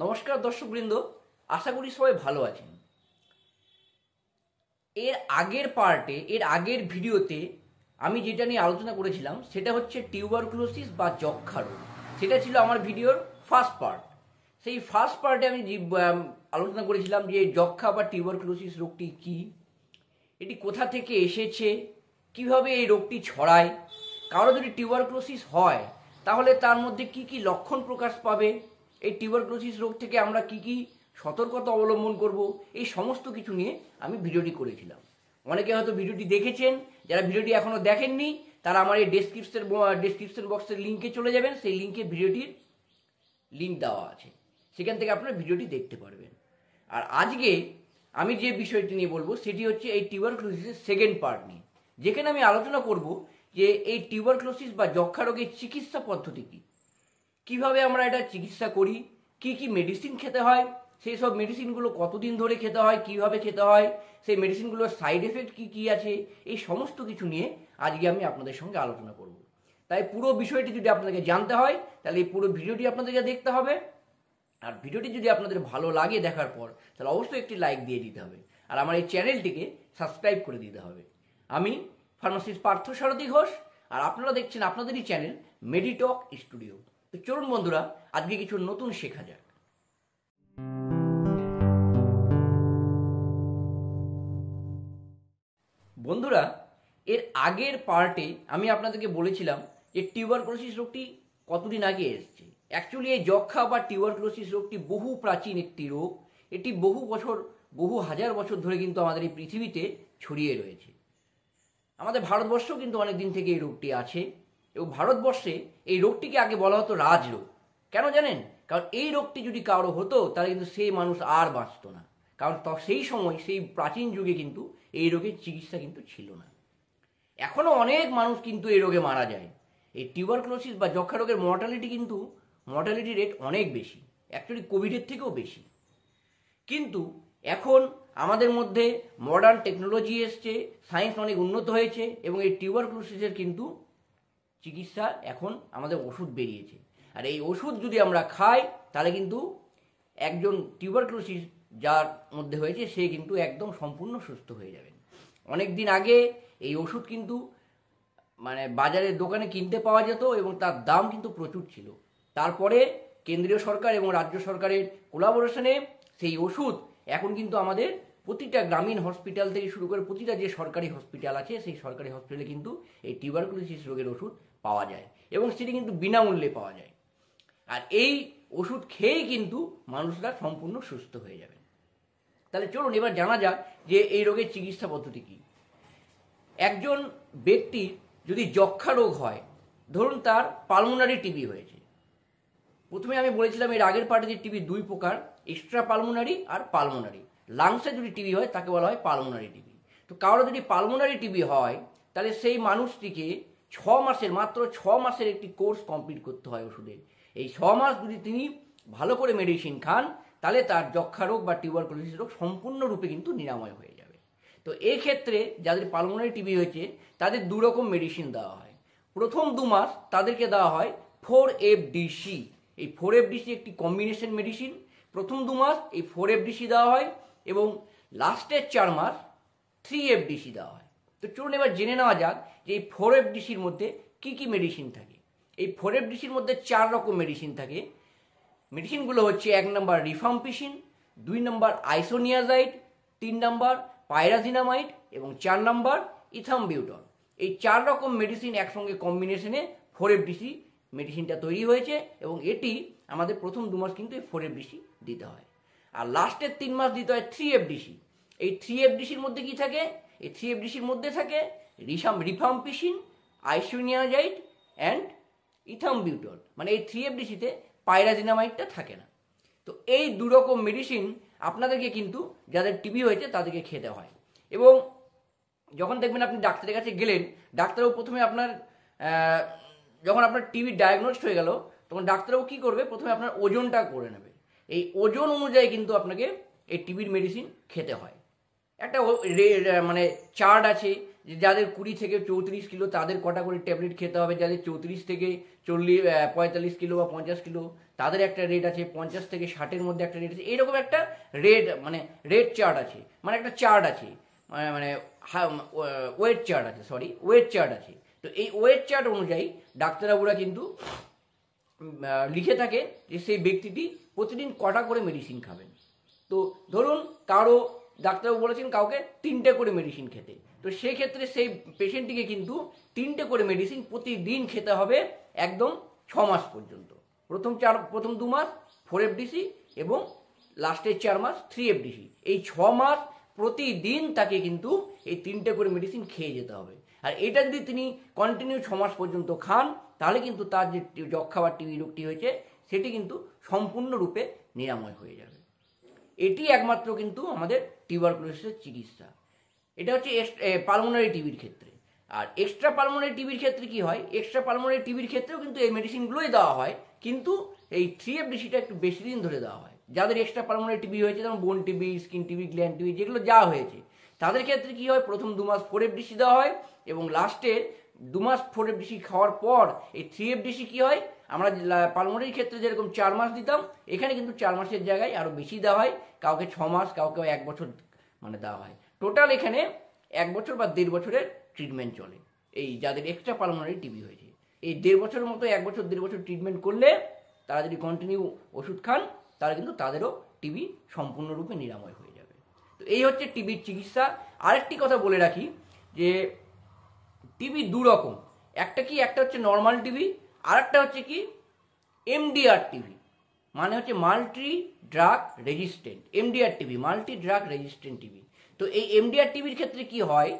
নমস্কার দর্শকবৃন্দ, আশা করি সবাই ভালো আছেন। এর আগের ভিডিওতে আমি যেটা নিয়ে আলোচনা করেছিলাম সেটা হচ্ছে টিউবারকুলোসিস বা যক্ষ্মা রোগ। সেটা ছিল আমার ভিডিওর ফার্স্ট পার্ট। সেই ফার্স্ট পার্টে আমি আলোচনা করেছিলাম যে যক্ষ্মা বা টিউবারকুলোসিস রোগটি কী, এটি কোথা থেকে এসেছে, কিভাবে এই রোগটি ছড়ায়, কারো যদি টিউবারকুলোসিস হয় তাহলে তার মধ্যে কি কি লক্ষণ প্রকাশ পাবে, এই টিউবারকুলোসিস রোগ থেকে আমরা কি কি সতর্কতা অবলম্বন করব, এই সমস্ত কিছু নিয়ে আমি ভিডিওটি করেছিলাম। অনেকে হয়তো ভিডিওটি দেখেছেন, যারা ভিডিওটি এখনও দেখেননি তারা আমার এই ডেসক্রিপশন বক্সের লিঙ্কে চলে যাবেন। সেই লিঙ্কে ভিডিওটির লিঙ্ক দেওয়া আছে, সেখান থেকে আপনারা ভিডিওটি দেখতে পারবেন। আর আজকে আমি যে বিষয়টি নিয়ে বলবো সেটি হচ্ছে এই টিউবারকুলোসিসের সেকেন্ড পার্ট নিয়ে, যেখানে আমি আলোচনা করব যে এই টিউবারকুলোসিস বা যক্ষ্মা রোগের চিকিৎসা পদ্ধতি কী, কীভাবে আমরা এটা চিকিৎসা করি, কি কি মেডিসিন খেতে হয়, সেই সব মেডিসিনগুলো কতদিন ধরে খেতে হয়, কিভাবে খেতে হয়, সেই মেডিসিনগুলোর সাইড এফেক্ট কী কী আছে, এই সমস্ত কিছু নিয়ে আজকে আমি আপনাদের সঙ্গে আলোচনা করব। তাই পুরো বিষয়টি যদি আপনাদেরকে জানতে হয় তাহলে এই পুরো ভিডিওটি আপনাদেরকে দেখতে হবে। আর ভিডিওটি যদি আপনাদের ভালো লাগে দেখার পর তাহলে অবশ্যই একটি লাইক দিয়ে দিতে হবে, আর আমার এই চ্যানেলটিকে সাবস্ক্রাইব করে দিতে হবে। আমি ফার্মাসিস্ট পার্থসারথী ঘোষ, আর আপনারা দেখছেন আপনাদেরই চ্যানেল মেডিটক স্টুডিও। তো চলুন বন্ধুরা, আজকে কিছু নতুন শেখা যাক। বন্ধুরা, এর আগের পার্টে আমি আপনাদেরকে বলেছিলাম যে টিউবারকুলোসিস রোগটি কতদিন আগে এসেছে। অ্যাকচুয়ালি এই যক্ষ্মা বা টিউবারকুলোসিস রোগটি বহু প্রাচীন একটি রোগ। এটি বহু হাজার বছর ধরে কিন্তু আমাদের এই পৃথিবীতে ছড়িয়ে রয়েছে। আমাদের ভারতবর্ষেও কিন্তু অনেক দিন থেকে এই রোগটি আছে, এবং ভারতবর্ষে এই রোগটিকে আগে বলা হতো রাজরোগ। কেন জানেন? কারণ এই রোগটি যদি কারো হতো তাহলে কিন্তু সেই মানুষ আর বাঁচত না, কারণ সেই সময় সেই প্রাচীন যুগে কিন্তু এই রোগের চিকিৎসা কিন্তু ছিল না। এখনও অনেক মানুষ কিন্তু এই রোগে মারা যায়। এই টিউবারকুলোসিস বা যক্ষ্মা রোগের মর্টালিটি রেট অনেক বেশি, অ্যাকচুয়ালি কোভিডের থেকেও বেশি। কিন্তু এখন আমাদের মধ্যে মডার্ন টেকনোলজি এসছে, সায়েন্স অনেক উন্নত হয়েছে, এবং এই টিউবারকুলোসিসের কিন্তু চিকিৎসা এখন আমাদের ওষুধ বেরিয়েছে। আর এই ওষুধ যদি আমরা খাই তাহলে কিন্তু একজন টিউবারকুলোসিস যার মধ্যে হয়েছে সে কিন্তু একদম সম্পূর্ণ সুস্থ হয়ে যাবেন। অনেক দিন আগে এই ওষুধ কিন্তু বাজারের দোকানে কিনতে পাওয়া যেত এবং তার দাম কিন্তু প্রচুর ছিল। তারপরে কেন্দ্রীয় সরকার এবং রাজ্য সরকারের কোলাবোরেশনে সেই ওষুধ এখন কিন্তু আমাদের প্রতিটা গ্রামীণ হসপিটাল থেকে শুরু করে প্রতিটা যে সরকারি হসপিটাল আছে সেই সরকারি হসপিটালে কিন্তু এই টিউবারকুলোসিস রোগের ওষুধ পাওয়া যায়, এবং সেটি কিন্তু বিনামূল্যে পাওয়া যায়। আর এই ওষুধ খেয়েই কিন্তু মানুষরা সম্পূর্ণ সুস্থ হয়ে যাবেন। তাহলে চলুন এবার জানা যাক যে এই রোগের চিকিৎসা পদ্ধতি কী। একজন ব্যক্তির যদি যক্ষ্মা রোগ হয়, ধরুন তার পালমোনারি টিবি হয়েছে। প্রথমে আমি বলেছিলাম এর আগের পার্টে যে টিবি দুই প্রকার, এক্সট্রা পালমোনারি আর পালমোনারি। লাংসে যদি টিবি হয় তাকে বলা হয় পালমোনারি টিবি। তো কারো যদি পালমোনারি টিবি হয় তাহলে সেই মানুষটিকে মাত্র ছ মাসের একটি কোর্স কমপ্লিট করতে হয় ওষুধের। এই 6 মাস যদি তিনি ভালো করে মেডিসিন খান তাহলে তার যক্ষ্মা রোগ বা টিউবারকুলোসিস রোগ সম্পূর্ণরূপে কিন্তু নিরাময় হয়ে যাবে। তো এই ক্ষেত্রে যাদের পালমোনারি টিবি হয়েছে তাদের দুরকম মেডিসিন দেওয়া হয়। প্রথম 2 মাস তাদেরকে দেওয়া হয় 4FDC। এই 4FDC একটি কম্বিনেশন মেডিসিন। প্রথম 2 মাস এই 4FDC দেওয়া হয় এবং লাস্টের 4 মাস 3FDC দেওয়া হয়। তো চলুন এবার জেনে নেওয়া যাক যে এই 4FDCর মধ্যে কি কি মেডিসিন থাকে। এই 4FDCর মধ্যে 4 রকম মেডিসিন থাকে। মেডিসিনগুলো হচ্ছে 1 নম্বর রিফাম্পিসিন, 2 নম্বর আইসোনিয়াজাইড, 3 নম্বর পাইরাজিনামাইড এবং 4 নম্বর ইথামবিউটল। এই 4 রকম মেডিসিন একসঙ্গে কম্বিনেশনে 4FDC মেডিসিনটা তৈরি হয়েছে, এবং এটি আমাদের প্রথম 2 মাস কিন্তু এই 4FDC দিতে হয়। আর লাস্টের 3 মাস দিতে হয় 3FDC। এই 3FDCর মধ্যে কি থাকে? এই 3FDCর মধ্যে থাকে রিফাম্পিসিন, আইসোনিয়াজাইড অ্যান্ড ইথামবিউটল। এই 3FDCতে পাইরাজিনামাইডটা থাকে না। তো এই 2 রকম মেডিসিন আপনাদেরকে কিন্তু যাদের টিবি হয়েছে তাদেরকে খেতে হয়। এবং যখন দেখবেন আপনি ডাক্তারের কাছে গেলেন, ডাক্তারবাবু প্রথমে যখন আপনার টিবি ডায়াগনোসড হয়ে গেল তখন ডাক্তারবাবু কী করবে? প্রথমে আপনার ওজনটা করে নেবে। এই ওজন অনুযায়ী কিন্তু আপনাকে এই টিবির মেডিসিন খেতে হয়। একটা চার্ট আছে যে যাদের 20 থেকে 34 কিলো তাদের কটা করে ট্যাবলেট খেতে হবে, যাদের 34 থেকে 45 কিলো বা 50 কিলো তাদের একটা রেট আছে, 50 থেকে 60-এর মধ্যে একটা রেট আছে, এইরকম একটা রেট মানে রেট চার্ট আছে, মানে একটা চার্ট আছে, মানে ওয়েট চার্ট আছে, ওয়েট চার্ট আছে। তো এই ওয়েট চার্ট অনুযায়ী ডাক্তারবাবুরা কিন্তু লিখে থাকে যে সেই ব্যক্তিটি প্রতিদিন কটা করে মেডিসিন খাবেন। তো ধরুন কারো ডাক্তারবাবু বলেছেন কাউকে 3টে করে মেডিসিন খেতে, তো সেই ক্ষেত্রে সেই পেশেন্টটিকে কিন্তু 3টে করে মেডিসিন প্রতিদিন খেতে হবে একদম 6 মাস পর্যন্ত। প্রথম 2 মাস 4 FDC এবং লাস্টের 4 মাস 3 FDC। এই 6 মাস প্রতিদিন তাকে কিন্তু এই 3টে করে মেডিসিন খেয়ে যেতে হবে। আর এটা যদি তিনি কন্টিনিউ 6 মাস পর্যন্ত খান তাহলে কিন্তু তার যে যক্ষা বা টিবি রোগটি হয়েছে সেটি কিন্তু সম্পূর্ণরূপে নিরাময় হয়ে যাবে। এটি একমাত্র কিন্তু আমাদের টিউবারকুলোসিসের চিকিৎসা। এটা হচ্ছে পালমোনারি টিবির ক্ষেত্রে। আর এক্সট্রা পালমোনারি টিবির ক্ষেত্রে কি হয়, এক্সট্রা পালমোনারি টিবির ক্ষেত্রেও কিন্তু এই মেডিসিনগুলোই দেওয়া হয়, কিন্তু এই 3 FDCটা একটু বেশি দিন ধরে দেওয়া হয়। যাদের এক্সট্রা পালমোনারি টিবি হয়েছে, যেমন বোন TB, skin TB, gland TB, যেগুলো যা হয়েছে তাদের ক্ষেত্রে কি হয়, প্রথম 2 মাস 4 FDC দেওয়া হয় এবং লাস্টের 2 মাস 4 FDC খাওয়ার পর এই 3 FDC কি হয়, আমরা পালমোনারির ক্ষেত্রে যেরকম 4 মাস দিতাম, এখানে কিন্তু 4 মাসের জায়গায় আরও বেশি দেওয়া হয়, কাউকে 6 মাস, কাউকে 1 বছর মানে দেওয়া হয়। টোটাল এখানে 1 বছর বা 1.5 বছরের ট্রিটমেন্ট চলে এই যাদের এক্সট্রা পালমোনারি টিবি হয়েছে। এই 1.5 বছরের মতো 1 বছর 1.5 বছর ট্রিটমেন্ট করলে তারা যদি কন্টিনিউ ওষুধ খান তাহলে কিন্তু তাদেরও টিবি সম্পূর্ণরূপে নিরাময় হয়ে যাবে। তো এই হচ্ছে টিবির চিকিৎসা। আরেকটি কথা বলে রাখি যে টিবি 2 রকম, একটা হচ্ছে নর্মাল টিবি, আর একটা হচ্ছে কি MDR টিবি, মানে হচ্ছে multi drug resistant. MDR TB multi drug resistant TB. তো এই MDR টিবির ক্ষেত্রে কি হয়,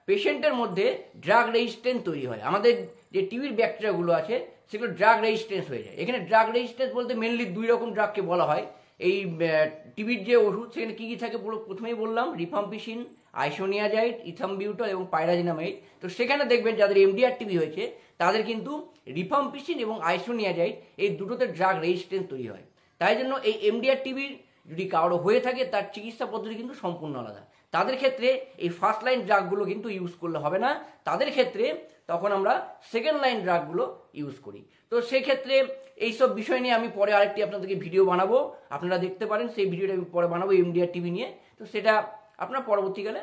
পেশেন্টের মধ্যে ড্রাগ রেজিস্ট্যান্স তৈরি হয়। আমাদের যে টিবির ব্যাকটেরিয়াগুলো আছে সেগুলো ড্রাগ রেজিস্ট্যান্স হয়ে যায়। এখানে ড্রাগ রেজিস্ট্যান্স বলতে মেনলি 2 রকম ড্রাগকে বলা হয়। এই টিবির যে ওষুধ সেখানে কী কী থাকে প্রথমেই বললাম, রিফাম্পিসিন, আইসোনিয়াজাইড, ইথামবিউটল এবং পাইরাজিনামাইড। তো সেখানে দেখবেন যাদের MDR টিবি হয়েছে তাদের কিন্তু রিফাম্পিসিন এবং আইসোনিয়াজাইড এই দুটোতে ড্রাগ রেজিস্ট্যান্স তৈরি হয়। তাই জন্য এই MDR টিবির যদি কারো হয়ে থাকে তার চিকিৎসা পদ্ধতি কিন্তু সম্পূর্ণ আলাদা। তাদের ক্ষেত্রে এই ফার্স্ট লাইন ড্রাগগুলো কিন্তু ইউজ করলে হবে না, তাদের ক্ষেত্রে তখন আমরা সেকেন্ড লাইন ড্রাগগুলো ইউজ করি। তো সেক্ষেত্রে এইসব বিষয় নিয়ে আমি পরে আরেকটি আপনাদেরকে ভিডিও বানাবো, আপনারা দেখতে পারেন। সেই ভিডিওটা আমি পরে বানাবো MDR টিবি নিয়ে, তো সেটা আপনারা পরবর্তীকালে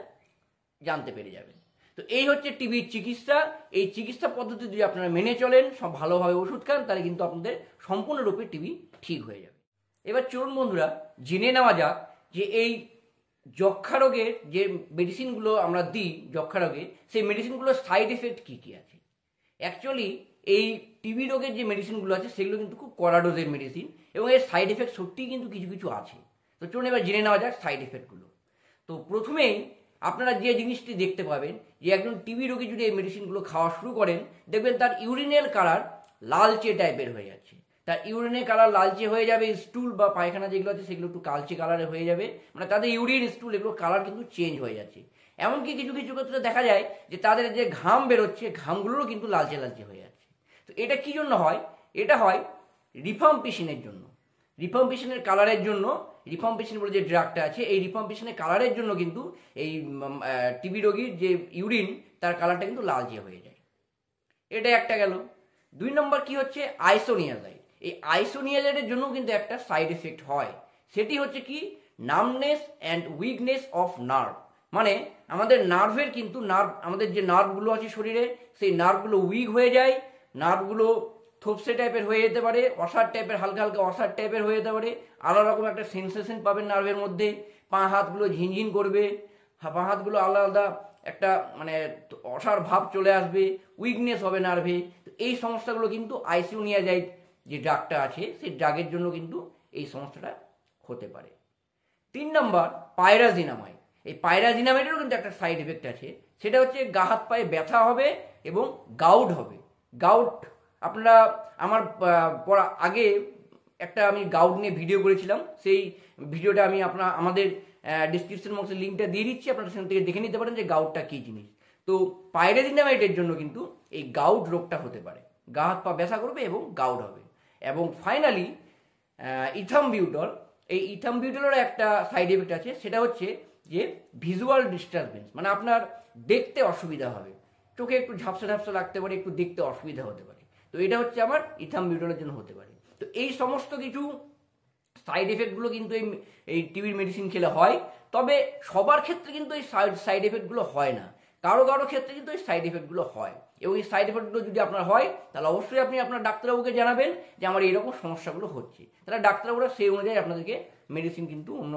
জানতে পেরে যাবেন। তো এই হচ্ছে টিবির চিকিৎসা। এই চিকিৎসা পদ্ধতি যদি আপনারা মেনে চলেন, সব ভালোভাবে ওষুধ খান, তাহলে কিন্তু আপনাদের সম্পূর্ণরূপে টিবি ঠিক হয়ে যাবে। এবার চলুন বন্ধুরা জেনে নেওয়া যাক যে এই যক্ষা রোগের যে মেডিসিনগুলো আমরা দিই যক্ষা রোগে, সেই মেডিসিনগুলোর সাইড এফেক্ট কী কী আছে। অ্যাকচুয়ালি এই টিবি রোগের যে মেডিসিনগুলো আছে সেগুলো কিন্তু খুব কড়া ডোজের মেডিসিন এবং এর সাইড এফেক্ট সত্যিই কিন্তু কিছু কিছু আছে। তো চলুন এবার জেনে নেওয়া যাক সাইড এফেক্টগুলো। তো প্রথমেই আপনারা যে জিনিসটি দেখতে পাবেন যে একজন টিবি রোগী যদি এই মেডিসিনগুলো খাওয়া শুরু করেন, দেখবেন তার ইউরিনের কালার লালচে টাইপের হয়ে যাচ্ছে, তার ইউরিনের কালার লালচে হয়ে যাবে, স্টুল বা পায়খানা যেগুলো আছে সেগুলো একটু কালচে কালারে হয়ে যাবে, মানে তাদের ইউরিন স্টুল এগুলো কালার কিন্তু চেঞ্জ হয়ে যাচ্ছে। এমনকি কিছু কিছু ক্ষেত্রে দেখা যায় যে তাদের যে ঘাম বেরোচ্ছে ঘামগুলোরও কিন্তু লালচে লালচে হয়ে যাচ্ছে। তো এটা কী জন্য হয়, এটা হয় রিফাম্পিসিনের জন্য। রিফাম্পিসিনের কালারের জন্য, রিফাম্পিসিন বলে যে ড্রাগটা আছে এই রিফাম্পিসিনের কালারের জন্য কিন্তু এই টিবি রোগীর যে ইউরিন তার কালারটা কিন্তু লালচে হয়ে যায়। এটা একটা গেল। 2 নম্বর কি হচ্ছে, আইসোনিয়াজাইড। এই আইসোনিয়াজাইডের জন্য কিন্তু একটা সাইড এফেক্ট হয়, সেটি হচ্ছে কি নার্ভনেস অ্যান্ড উইকনেস অফ নার্ভ। মানে আমাদের নার্ভের কিন্তু আমাদের যে নার্ভগুলো আছে শরীরে সেই নার্ভগুলো উইক হয়ে যায়, নার্ভগুলো থোপসে টাইপের হয়ে যেতে পারে, অসার টাইপের, হালকা হালকা অসার টাইপের হয়ে যেতে পারে, আলাদা রকম একটা সেন্সেশন পাবেন নার্ভের মধ্যে, পা হাতগুলো ঝিনঝিন করবে, পা হাতগুলো আলাদা আলাদা একটা মানে অসার ভাব চলে আসবে, উইকনেস হবে নার্ভে। তো এই সমস্যাগুলো কিন্তু আইসোনিয়াজাইড যে ড্রাগটা আছে সেই ড্রাগের জন্য কিন্তু এই সমস্যাটা হতে পারে। 3 নম্বর পাইরাজিনামাইড। এই পাইরাজিনামাইডেরও কিন্তু একটা সাইড এফেক্ট আছে, সেটা হচ্ছে গা হাত পায়ে ব্যথা হবে এবং গাউট হবে। গাউট আপনারা আমার আগে একটা আমি গাউট নিয়ে ভিডিও করেছিলাম, সেই ভিডিওটা আমি আমাদের ডিসক্রিপশন বক্সে লিঙ্কটা দিয়ে দিচ্ছি, আপনারা সেখান থেকে দেখে নিতে পারেন যে গাউটটা কী জিনিস। তো পাইরাজিনামাইডের জন্য কিন্তু এই গাউট রোগটা হতে পারে, গা হাত পা ব্যথা করবে এবং গাউট হবে। এবং ফাইনালি ইথামবিউটল, এই ইথামবিউটলেরও একটা সাইড এফেক্ট আছে, সেটা হচ্ছে যে ভিজুয়াল ডিস্টারবেন্স, মানে আপনার দেখতে অসুবিধা হবে, চোখে একটু ঝাপসা ঝাপসা লাগতে পারে, একটু দেখতে অসুবিধা হতে পারে। তো এটা হচ্ছে আমার ইথামবিউটলের জন্য হতে পারে। তো এই সমস্ত কিছু সাইড এফেক্টগুলো কিন্তু এই টিবির মেডিসিন খেলে হয়, তবে সবার ক্ষেত্রে কিন্তু এই সাইড এফেক্টগুলো হয় না, কারো কারো ক্ষেত্রে কিন্তু এই সাইড এফেক্টগুলো হয়। এবং এই সাইড এফেক্টগুলো যদি আপনার হয় তাহলে অবশ্যই আপনি আপনার ডাক্তারবাবুকে জানাবেন যে আমার এইরকম সমস্যাগুলো হচ্ছে, তাহলে ডাক্তারবাবুরা সেই অনুযায়ী আপনাদেরকে মেডিসিন কিন্তু অন্য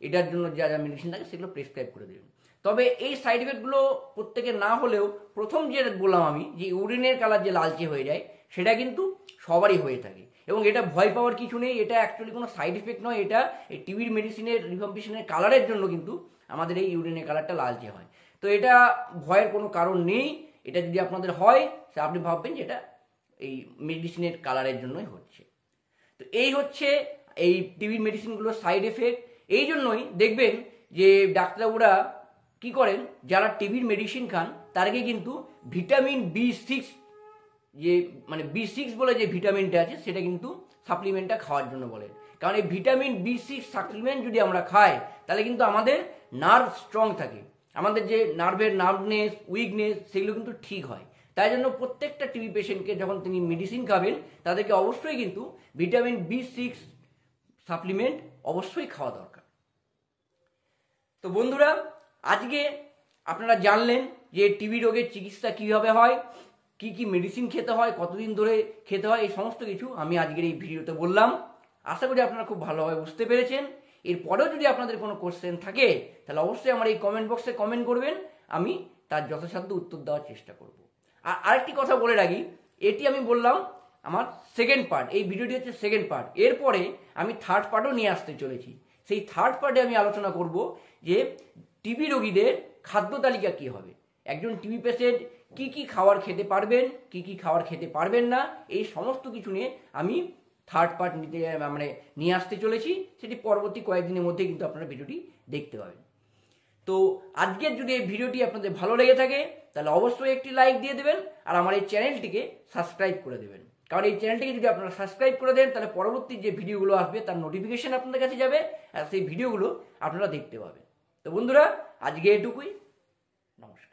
এটার জন্য যা যা মেডিসিন থাকে সেগুলো প্রেসক্রাইব করে দেবেন। তবে এই সাইড এফেক্টগুলো প্রত্যেকের না হলেও প্রথম যে বললাম আমি, যে ইউরিনের কালার যে লালচে হয়ে যায়, সেটা কিন্তু সবারই হয়ে থাকে। এবং এটা ভয় পাওয়ার কিছু নেই, এটা অ্যাকচুয়ালি কোনো সাইড এফেক্ট নয়, এটা এই টিবির মেডিসিনের রিভাম্পিশনের কালারের জন্য কিন্তু আমাদের এই ইউরিনের কালারটা লালচে হয়। তো এটা ভয়ের কোনো কারণ নেই, এটা যদি আপনাদের হয় সে আপনি ভাববেন যে এটা এই মেডিসিনের কালারের জন্যই হচ্ছে। তো এই হচ্ছে এই টিবির মেডিসিনগুলোর সাইড এফেক্ট। এই জন্যই দেখবেন যে ডাক্তারবাবুরা কি করেন, যারা টিবির মেডিসিন খান তাদেরকে কিন্তু ভিটামিন B6, যে মানে B6 বলে যে ভিটামিনটা আছে সেটা কিন্তু সাপ্লিমেন্টটা খাওয়ার জন্য বলেন। কারণ এই ভিটামিন B6 সাপ্লিমেন্ট যদি আমরা খাই তাহলে কিন্তু আমাদের নার্ভ স্ট্রং থাকে, আমাদের যে নার্ভের নার্ভনেস উইকনেস সেগুলো কিন্তু ঠিক হয়। তাই জন্য প্রত্যেকটা টিবি পেশেন্টকে যখন তিনি মেডিসিন খাবেন তাদেরকে অবশ্যই কিন্তু ভিটামিন B6 সাপ্লিমেন্ট অবশ্যই খাওয়া দরকার। তো বন্ধুরা, আজকে আপনারা জানলেন যে টিবি রোগের চিকিৎসা কীভাবে হয়, কি কি মেডিসিন খেতে হয়, কতদিন ধরে খেতে হয়, এই সমস্ত কিছু আমি আজকের এই ভিডিওতে বললাম। আশা করি আপনারা খুব ভালোভাবে বুঝতে পেরেছেন। এরপরেও যদি আপনাদের কোনো কোশ্চেন থাকে তাহলে অবশ্যই আমার এই কমেন্ট বক্সে কমেন্ট করবেন, আমি তার যথাসাধ্য উত্তর দেওয়ার চেষ্টা করব। আর আরেকটি কথা বলে রাখি, এটি আমি বললাম আমার সেকেন্ড পার্ট, এই ভিডিওটি হচ্ছে সেকেন্ড পার্ট। এরপরে আমি থার্ড পার্টও নিয়ে আসতে চলেছি। সেই থার্ড পার্টে আমি আলোচনা করব যে টিবি রোগীদের খাদ্য তালিকা কী হবে, একজন টিবি পেশেন্ট কি কি খাবার খেতে পারবেন, কি কি খাবার খেতে পারবেন না, এই সমস্ত কিছু নিয়ে আমি থার্ড পার্ট নিয়ে আসতে চলেছি। সেটি পরবর্তী কয়েকদিনের মধ্যে কিন্তু আপনারা ভিডিওটি দেখতে পাবেন। তো আজকের যদি এই ভিডিওটি আপনাদের ভালো লেগে থাকে তাহলে অবশ্যই একটি লাইক দিয়ে দেবেন, আর আমার এই চ্যানেলটিকে সাবস্ক্রাইব করে দেবেন। কারণ এই চ্যানেলটিকে যদি আপনারা সাবস্ক্রাইব করে দেন তাহলে পরবর্তী যে ভিডিওগুলো আসবে তার নোটিফিকেশন আপনাদের কাছে যাবে, আর সেই ভিডিওগুলো আপনারা দেখতে পাবেন। তো বন্ধুরা, আজকে এটুকুই, নমস্কার।